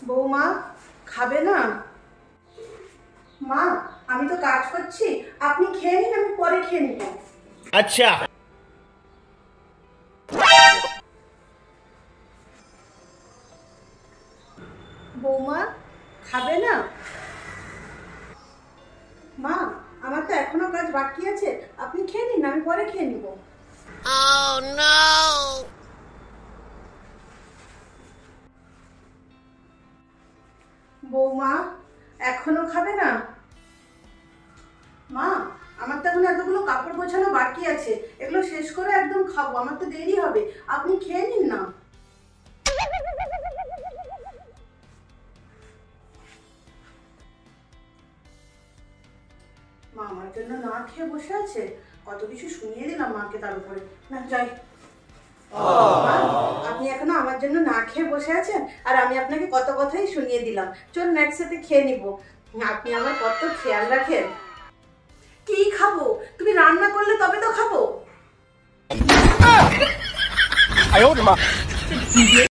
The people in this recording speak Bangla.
বৌমা খাবে না? মা আমি তো কাজ করছি, আপনি খেয়ে নিন, আমি পরে খেয়ে নিব। আচ্ছা। বৌমা খাবে না? মা আমার তো এখনো কাজ বাকি আছে, আপনি খেয়ে নিন, আমি পরে খেয়ে নিব। Oh no! বৌমা এখনো খাবে না? মা আমার তো এখন এতগুলো কাপড় গোছানো বাকি আছে, এগুলো শেষ করে একদম খাবো, আমার তো দেরি হবে, আপনি খেয়ে নিন না। মা আমার জন্য না খেয়ে বসে আছে, কত কিছু শুনিয়ে দিলাম মাকে, তার উপরে না যাই। মা, আপনি এখনো আমার জন্য না খেয়ে বসে আছেন, আর আমি আপনাকে কত কথাই শুনিয়ে দিলাম, চলুন একসাথে খেয়ে নিব। আপনি আমার কত খেয়াল রাখেন। কি খাবো? তুমি রান্না করলে তবে তো খাবো।